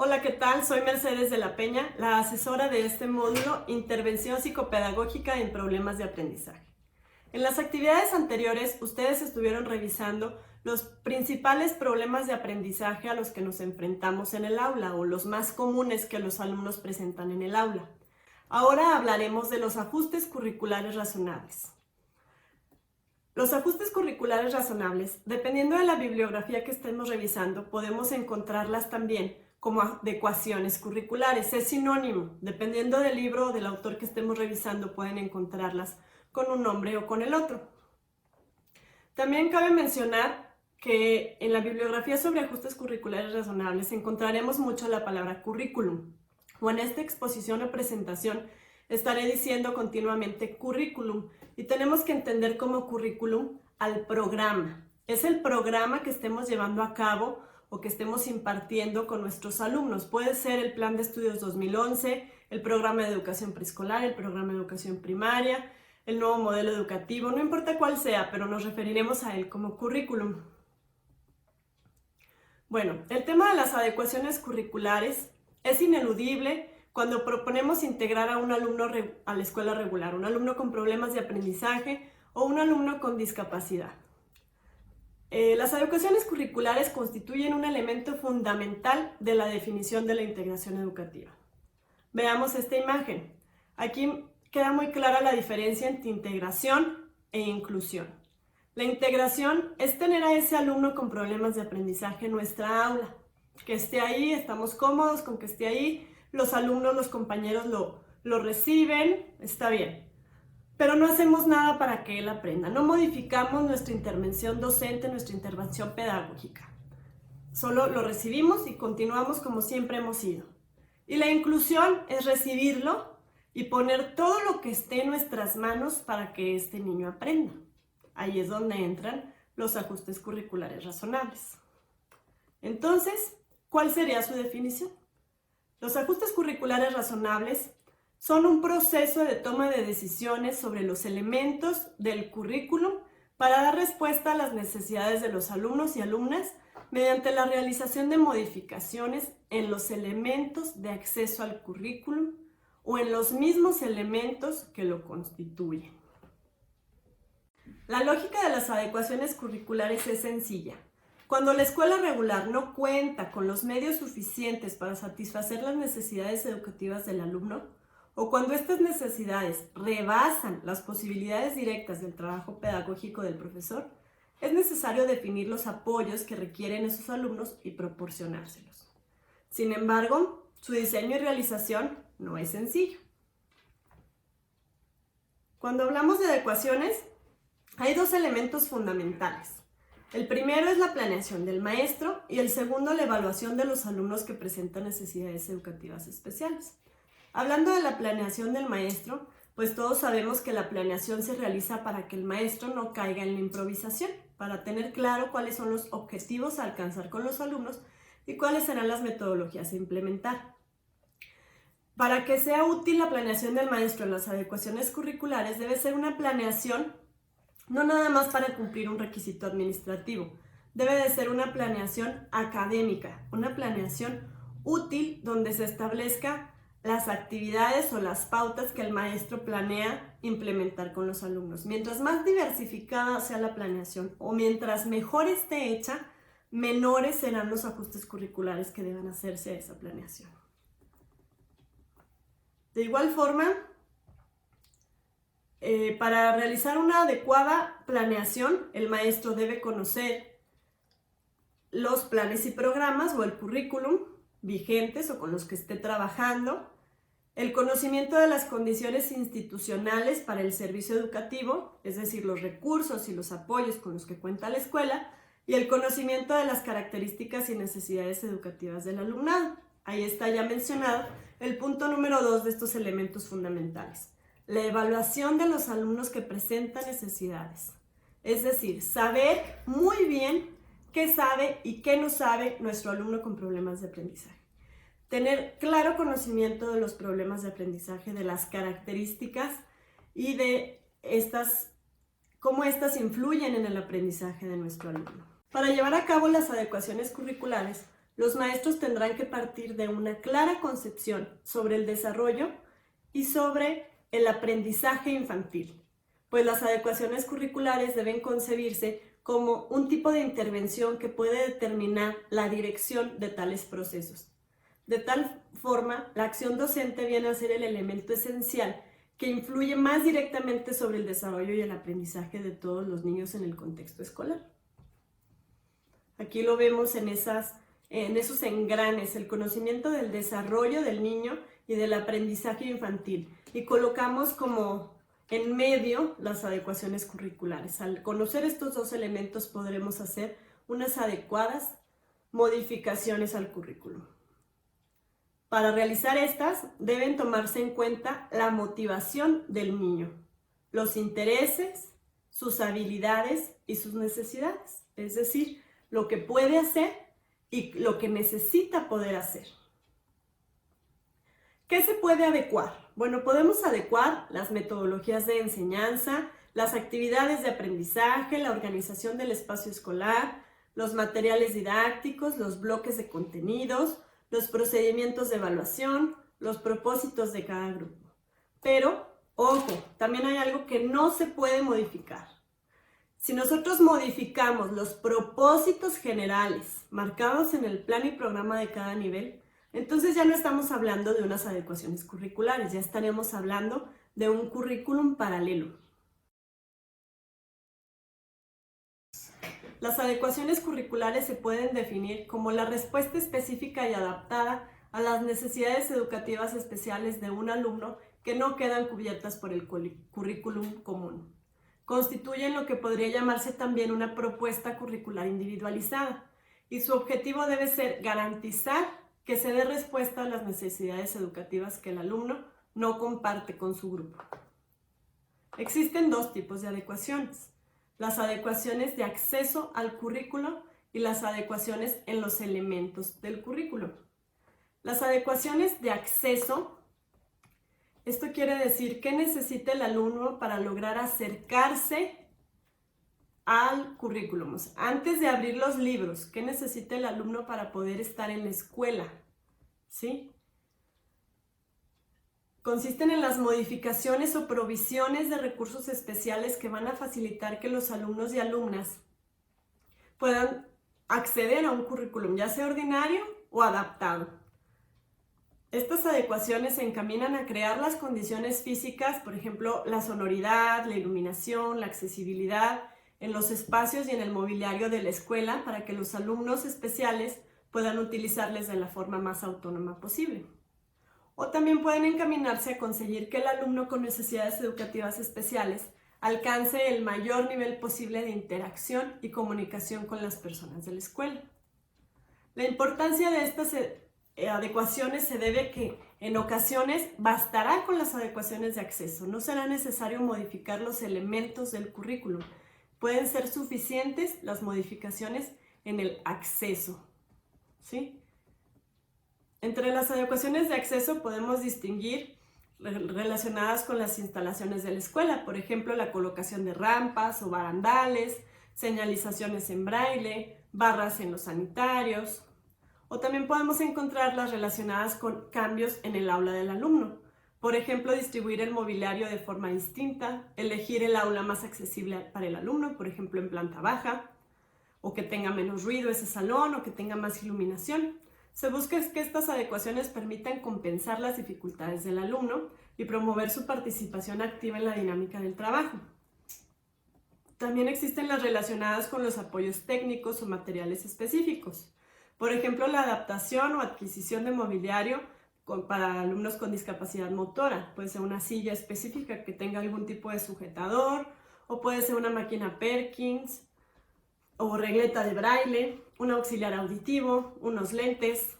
Hola, ¿qué tal? Soy Mercedes de la Peña, la asesora de este módulo Intervención Psicopedagógica en Problemas de Aprendizaje. En las actividades anteriores, ustedes estuvieron revisando los principales problemas de aprendizaje a los que nos enfrentamos en el aula o los más comunes que los alumnos presentan en el aula. Ahora hablaremos de los ajustes curriculares razonables. Los ajustes curriculares razonables, dependiendo de la bibliografía que estemos revisando, podemos encontrarlas también como adecuaciones curriculares. Es sinónimo, dependiendo del libro o del autor que estemos revisando, pueden encontrarlas con un nombre o con el otro. También cabe mencionar que en la bibliografía sobre ajustes curriculares razonables encontraremos mucho la palabra currículum, o en esta exposición o presentación estaré diciendo continuamente currículum, y tenemos que entender como currículum al programa. Es el programa que estemos llevando a cabo o que estemos impartiendo con nuestros alumnos. Puede ser el Plan de Estudios 2011, el Programa de Educación Preescolar, el Programa de Educación Primaria, el nuevo modelo educativo, no importa cuál sea, pero nos referiremos a él como currículum. Bueno, el tema de las adecuaciones curriculares es ineludible cuando proponemos integrar a un alumno a la escuela regular, un alumno con problemas de aprendizaje o un alumno con discapacidad. Las adecuaciones curriculares constituyen un elemento fundamental de la definición de la integración educativa. Veamos esta imagen. Aquí queda muy clara la diferencia entre integración e inclusión. La integración es tener a ese alumno con problemas de aprendizaje en nuestra aula, que esté ahí, estamos cómodos con que esté ahí, los alumnos, los compañeros lo reciben, está bien. Pero no hacemos nada para que él aprenda, no modificamos nuestra intervención docente, nuestra intervención pedagógica. Solo lo recibimos y continuamos como siempre hemos sido. Y la inclusión es recibirlo y poner todo lo que esté en nuestras manos para que este niño aprenda. Ahí es donde entran los ajustes curriculares razonables. Entonces, ¿cuál sería su definición? Los ajustes curriculares razonables son un proceso de toma de decisiones sobre los elementos del currículum para dar respuesta a las necesidades de los alumnos y alumnas mediante la realización de modificaciones en los elementos de acceso al currículum o en los mismos elementos que lo constituyen. La lógica de las adecuaciones curriculares es sencilla. Cuando la escuela regular no cuenta con los medios suficientes para satisfacer las necesidades educativas del alumno, o cuando estas necesidades rebasan las posibilidades directas del trabajo pedagógico del profesor, es necesario definir los apoyos que requieren esos alumnos y proporcionárselos. Sin embargo, su diseño y realización no es sencillo. Cuando hablamos de adecuaciones, hay dos elementos fundamentales. El primero es la planeación del maestro y el segundo la evaluación de los alumnos que presentan necesidades educativas especiales. Hablando de la planeación del maestro, pues todos sabemos que la planeación se realiza para que el maestro no caiga en la improvisación, para tener claro cuáles son los objetivos a alcanzar con los alumnos y cuáles serán las metodologías a implementar. Para que sea útil la planeación del maestro en las adecuaciones curriculares, debe ser una planeación no nada más para cumplir un requisito administrativo, debe de ser una planeación académica, una planeación útil donde se establezca las actividades o las pautas que el maestro planea implementar con los alumnos. Mientras más diversificada sea la planeación o mientras mejor esté hecha, menores serán los ajustes curriculares que deban hacerse a esa planeación. De igual forma, para realizar una adecuada planeación, el maestro debe conocer los planes y programas o el currículum vigentes o con los que esté trabajando, el conocimiento de las condiciones institucionales para el servicio educativo, es decir, los recursos y los apoyos con los que cuenta la escuela, y el conocimiento de las características y necesidades educativas del alumnado. Ahí está ya mencionado el punto número 2 de estos elementos fundamentales. La evaluación de los alumnos que presentan necesidades. Es decir, saber muy bien qué sabe y qué no sabe nuestro alumno con problemas de aprendizaje. Tener claro conocimiento de los problemas de aprendizaje, de las características y de cómo estas influyen en el aprendizaje de nuestro alumno. Para llevar a cabo las adecuaciones curriculares, los maestros tendrán que partir de una clara concepción sobre el desarrollo y sobre el aprendizaje infantil, pues las adecuaciones curriculares deben concebirse como un tipo de intervención que puede determinar la dirección de tales procesos. De tal forma, la acción docente viene a ser el elemento esencial que influye más directamente sobre el desarrollo y el aprendizaje de todos los niños en el contexto escolar. Aquí lo vemos en esos engranes, el conocimiento del desarrollo del niño y del aprendizaje infantil. Y colocamos como en medio las adecuaciones curriculares. Al conocer estos dos elementos podremos hacer unas adecuadas modificaciones al currículum. Para realizar estas deben tomarse en cuenta la motivación del niño, los intereses, sus habilidades y sus necesidades, es decir, lo que puede hacer y lo que necesita poder hacer. ¿Qué se puede adecuar? Bueno, podemos adecuar las metodologías de enseñanza, las actividades de aprendizaje, la organización del espacio escolar, los materiales didácticos, los bloques de contenidos, los procedimientos de evaluación, los propósitos de cada grupo. Pero, ojo, también hay algo que no se puede modificar. Si nosotros modificamos los propósitos generales marcados en el plan y programa de cada nivel, entonces ya no estamos hablando de unas adecuaciones curriculares, ya estaremos hablando de un currículum paralelo. Las adecuaciones curriculares se pueden definir como la respuesta específica y adaptada a las necesidades educativas especiales de un alumno que no quedan cubiertas por el currículum común. Constituyen lo que podría llamarse también una propuesta curricular individualizada y su objetivo debe ser garantizar que se dé respuesta a las necesidades educativas que el alumno no comparte con su grupo. Existen dos tipos de adecuaciones: las adecuaciones de acceso al currículo y las adecuaciones en los elementos del currículo. Las adecuaciones de acceso, esto quiere decir qué necesita el alumno para lograr acercarse al currículum. Antes de abrir los libros, ¿qué necesita el alumno para poder estar en la escuela? ¿Sí? Consisten en las modificaciones o provisiones de recursos especiales que van a facilitar que los alumnos y alumnas puedan acceder a un currículum, ya sea ordinario o adaptado. Estas adecuaciones se encaminan a crear las condiciones físicas, por ejemplo, la sonoridad, la iluminación, la accesibilidad en los espacios y en el mobiliario de la escuela para que los alumnos especiales puedan utilizarles de la forma más autónoma posible. O también pueden encaminarse a conseguir que el alumno con necesidades educativas especiales alcance el mayor nivel posible de interacción y comunicación con las personas de la escuela. La importancia de estas adecuaciones se debe que en ocasiones bastará con las adecuaciones de acceso, no será necesario modificar los elementos del currículum, pueden ser suficientes las modificaciones en el acceso, ¿sí? Entre las adecuaciones de acceso podemos distinguir relacionadas con las instalaciones de la escuela, por ejemplo, la colocación de rampas o barandales, señalizaciones en braille, barras en los sanitarios. O también podemos encontrar las relacionadas con cambios en el aula del alumno. Por ejemplo, distribuir el mobiliario de forma distinta, elegir el aula más accesible para el alumno, por ejemplo, en planta baja, o que tenga menos ruido ese salón, o que tenga más iluminación. Se busca que estas adecuaciones permitan compensar las dificultades del alumno y promover su participación activa en la dinámica del trabajo. También existen las relacionadas con los apoyos técnicos o materiales específicos. Por ejemplo, la adaptación o adquisición de mobiliario para alumnos con discapacidad motora. Puede ser una silla específica que tenga algún tipo de sujetador, o puede ser una máquina Perkins, o regleta de braille, un auxiliar auditivo, unos lentes,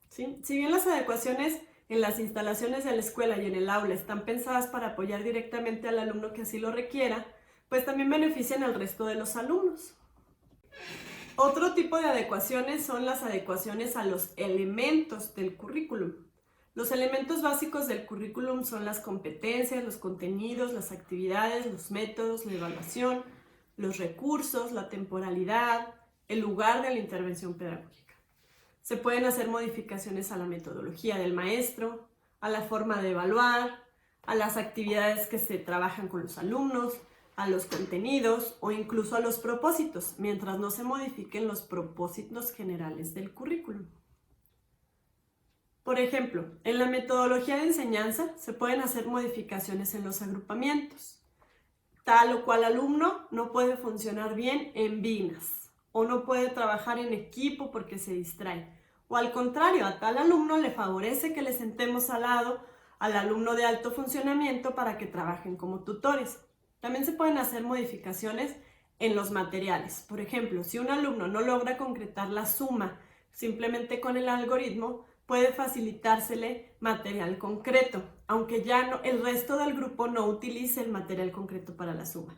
¿sí? Si bien las adecuaciones en las instalaciones de la escuela y en el aula están pensadas para apoyar directamente al alumno que así lo requiera, pues también benefician al resto de los alumnos. Otro tipo de adecuaciones son las adecuaciones a los elementos del currículum. Los elementos básicos del currículum son las competencias, los contenidos, las actividades, los métodos, la evaluación, los recursos, la temporalidad, el lugar de la intervención pedagógica. Se pueden hacer modificaciones a la metodología del maestro, a la forma de evaluar, a las actividades que se trabajan con los alumnos, a los contenidos o incluso a los propósitos, mientras no se modifiquen los propósitos generales del currículum. Por ejemplo, en la metodología de enseñanza se pueden hacer modificaciones en los agrupamientos. Tal o cual alumno no puede funcionar bien en binas o no puede trabajar en equipo porque se distrae. O al contrario, a tal alumno le favorece que le sentemos al lado al alumno de alto funcionamiento para que trabajen como tutores. También se pueden hacer modificaciones en los materiales. Por ejemplo, si un alumno no logra concretar la suma simplemente con el algoritmo, puede facilitársele material concreto, aunque ya no, el resto del grupo no utilice el material concreto para la suma.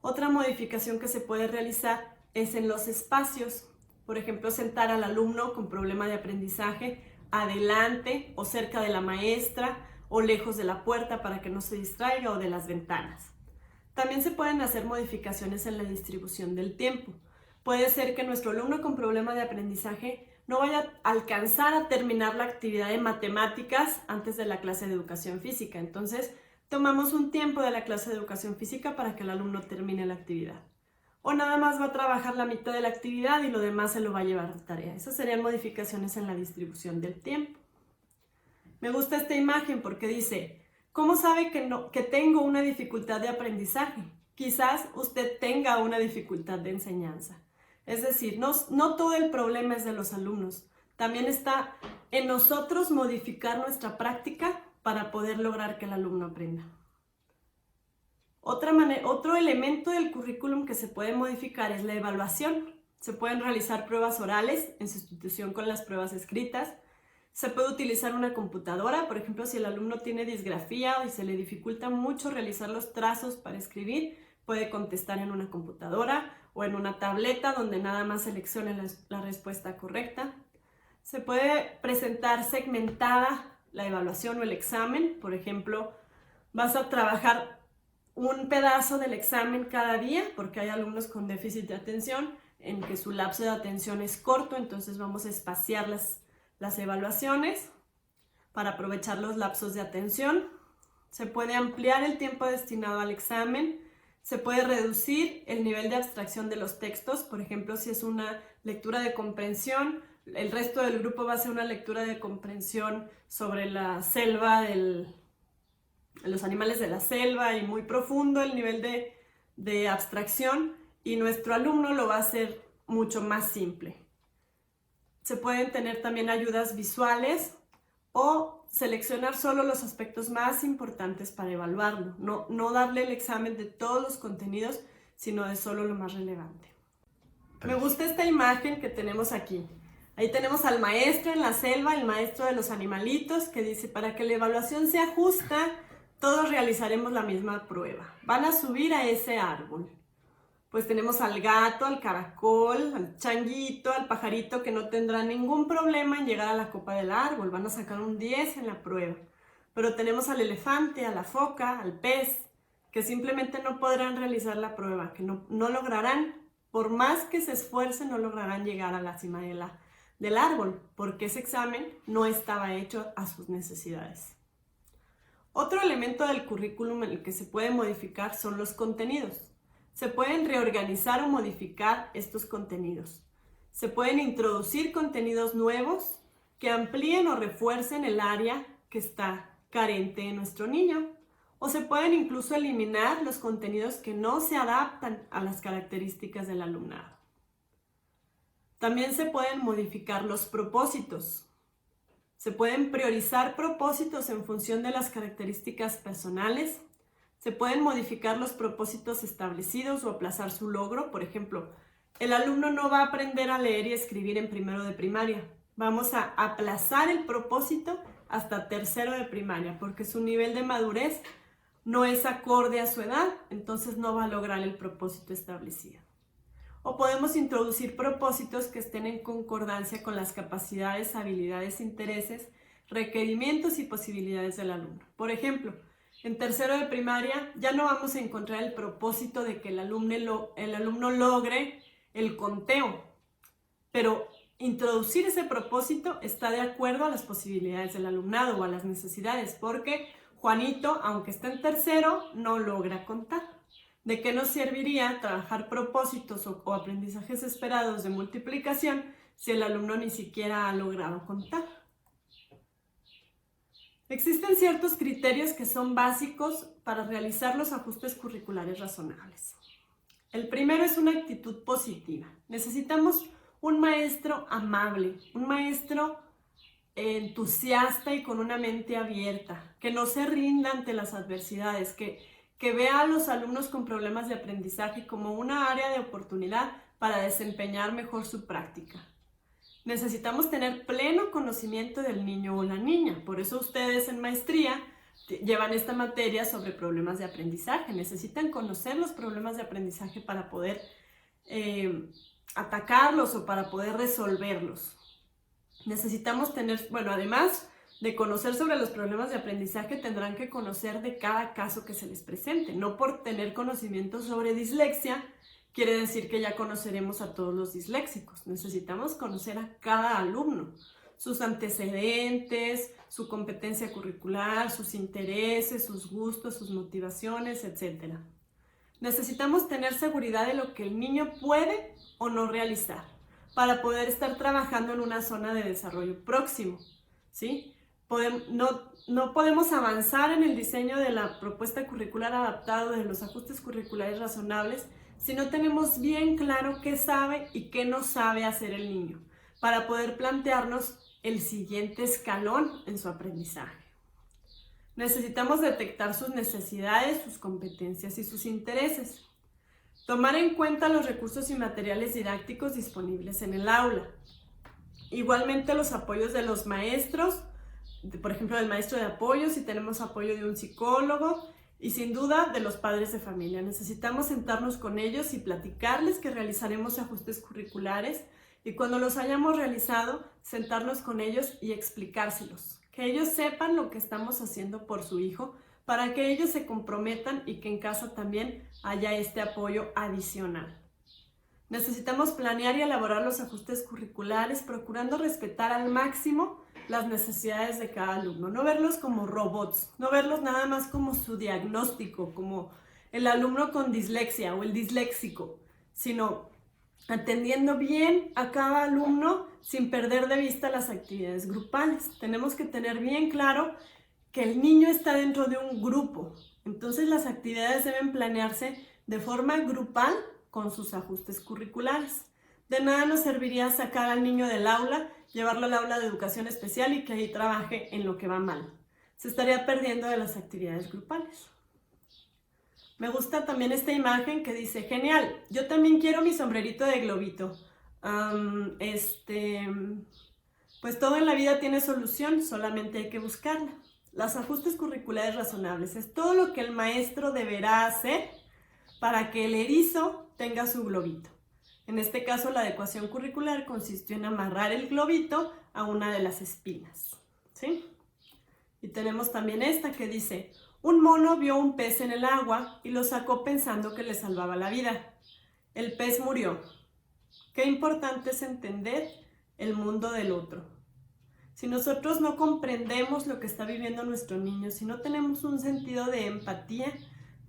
Otra modificación que se puede realizar es en los espacios. Por ejemplo, sentar al alumno con problema de aprendizaje adelante o cerca de la maestra o lejos de la puerta para que no se distraiga o de las ventanas. También se pueden hacer modificaciones en la distribución del tiempo. Puede ser que nuestro alumno con problema de aprendizaje no vaya a alcanzar a terminar la actividad de matemáticas antes de la clase de educación física. Entonces, tomamos un tiempo de la clase de educación física para que el alumno termine la actividad. O nada más va a trabajar la mitad de la actividad y lo demás se lo va a llevar de tarea. Esas serían modificaciones en la distribución del tiempo. Me gusta esta imagen porque dice, ¿cómo sabe que tengo una dificultad de aprendizaje? Quizás usted tenga una dificultad de enseñanza. Es decir, no todo el problema es de los alumnos. También está en nosotros modificar nuestra práctica para poder lograr que el alumno aprenda. Otro elemento del currículum que se puede modificar es la evaluación. Se pueden realizar pruebas orales en sustitución con las pruebas escritas. Se puede utilizar una computadora, por ejemplo, si el alumno tiene disgrafía y se le dificulta mucho realizar los trazos para escribir, puede contestar en una computadora o en una tableta donde nada más seleccione la respuesta correcta. Se puede presentar segmentada la evaluación o el examen. Por ejemplo, vas a trabajar un pedazo del examen cada día, porque hay alumnos con déficit de atención en que su lapso de atención es corto, entonces vamos a espaciar las evaluaciones para aprovechar los lapsos de atención. Se puede ampliar el tiempo destinado al examen, se puede reducir el nivel de abstracción de los textos. Por ejemplo, si es una lectura de comprensión, el resto del grupo va a hacer una lectura de comprensión sobre la selva, los animales de la selva, y muy profundo el nivel de abstracción, y nuestro alumno lo va a hacer mucho más simple. Se pueden tener también ayudas visuales o seleccionar solo los aspectos más importantes para evaluarlo. No darle el examen de todos los contenidos, sino de solo lo más relevante. Me gusta esta imagen que tenemos aquí. Ahí tenemos al maestro en la selva, el maestro de los animalitos, que dice, para que la evaluación sea justa, todos realizaremos la misma prueba. Van a subir a ese árbol. Pues tenemos al gato, al caracol, al changuito, al pajarito, que no tendrán ningún problema en llegar a la copa del árbol. Van a sacar un 10 en la prueba. Pero tenemos al elefante, a la foca, al pez, que simplemente no podrán realizar la prueba, que no lograrán, por más que se esfuercen, no lograrán llegar a la cima del árbol, porque ese examen no estaba hecho a sus necesidades. Otro elemento del currículum en el que se puede modificar son los contenidos. Se pueden reorganizar o modificar estos contenidos. Se pueden introducir contenidos nuevos que amplíen o refuercen el área que está carente en nuestro niño. O se pueden incluso eliminar los contenidos que no se adaptan a las características del alumnado. También se pueden modificar los propósitos. Se pueden priorizar propósitos en función de las características personales. Se pueden modificar los propósitos establecidos o aplazar su logro. Por ejemplo, el alumno no va a aprender a leer y escribir en primero de primaria. Vamos a aplazar el propósito hasta tercero de primaria, porque su nivel de madurez no es acorde a su edad, entonces no va a lograr el propósito establecido. O podemos introducir propósitos que estén en concordancia con las capacidades, habilidades, intereses, requerimientos y posibilidades del alumno. Por ejemplo, en tercero de primaria ya no vamos a encontrar el propósito de que el alumno logre el conteo, pero introducir ese propósito está de acuerdo a las posibilidades del alumnado o a las necesidades, porque Juanito, aunque está en tercero, no logra contar. ¿De qué nos serviría trabajar propósitos o aprendizajes esperados de multiplicación si el alumno ni siquiera ha logrado contar? Existen ciertos criterios que son básicos para realizar los ajustes curriculares razonables. El primero es una actitud positiva. Necesitamos un maestro amable, un maestro entusiasta y con una mente abierta, que no se rinda ante las adversidades, que vea a los alumnos con problemas de aprendizaje como una área de oportunidad para desempeñar mejor su práctica. Necesitamos tener pleno conocimiento del niño o la niña, por eso ustedes en maestría llevan esta materia sobre problemas de aprendizaje. Necesitan conocer los problemas de aprendizaje para poder atacarlos o para poder resolverlos. Necesitamos tener, además de conocer sobre los problemas de aprendizaje, tendrán que conocer de cada caso que se les presente. No por tener conocimiento sobre dislexia quiere decir que ya conoceremos a todos los disléxicos. Necesitamos conocer a cada alumno, sus antecedentes, su competencia curricular, sus intereses, sus gustos, sus motivaciones, etc. Necesitamos tener seguridad de lo que el niño puede o no realizar para poder estar trabajando en una zona de desarrollo próximo, ¿sí? No podemos avanzar en el diseño de la propuesta curricular adaptada de los ajustes curriculares razonables si no tenemos bien claro qué sabe y qué no sabe hacer el niño, para poder plantearnos el siguiente escalón en su aprendizaje. Necesitamos detectar sus necesidades, sus competencias y sus intereses. Tomar en cuenta los recursos y materiales didácticos disponibles en el aula. Igualmente los apoyos de los maestros, por ejemplo del maestro de apoyo, si tenemos apoyo de un psicólogo, y sin duda de los padres de familia. Necesitamos sentarnos con ellos y platicarles que realizaremos ajustes curriculares, y cuando los hayamos realizado, sentarnos con ellos y explicárselos. Que ellos sepan lo que estamos haciendo por su hijo, para que ellos se comprometan y que en casa también haya este apoyo adicional. Necesitamos planear y elaborar los ajustes curriculares procurando respetar al máximo las necesidades de cada alumno. No verlos como robots, no verlos nada más como su diagnóstico, como el alumno con dislexia o el disléxico, sino atendiendo bien a cada alumno sin perder de vista las actividades grupales. Tenemos que tener bien claro que el niño está dentro de un grupo, entonces las actividades deben planearse de forma grupal con sus ajustes curriculares. De nada nos serviría sacar al niño del aula, llevarlo al aula de educación especial y que ahí trabaje en lo que va mal. Se estaría perdiendo de las actividades grupales. Me gusta también esta imagen que dice, genial, yo también quiero mi sombrerito de globito. Pues todo en la vida tiene solución, solamente hay que buscarla. Los ajustes curriculares razonables es todo lo que el maestro deberá hacer para que el erizo tenga su globito. En este caso, la adecuación curricular consistió en amarrar el globito a una de las espinas, ¿sí? Y tenemos también esta que dice, un mono vio un pez en el agua y lo sacó pensando que le salvaba la vida. El pez murió. Qué importante es entender el mundo del otro. Si nosotros no comprendemos lo que está viviendo nuestro niño, si no tenemos un sentido de empatía,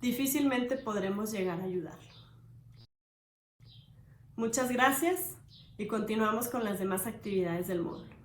difícilmente podremos llegar a ayudarlo. Muchas gracias y continuamos con las demás actividades del módulo.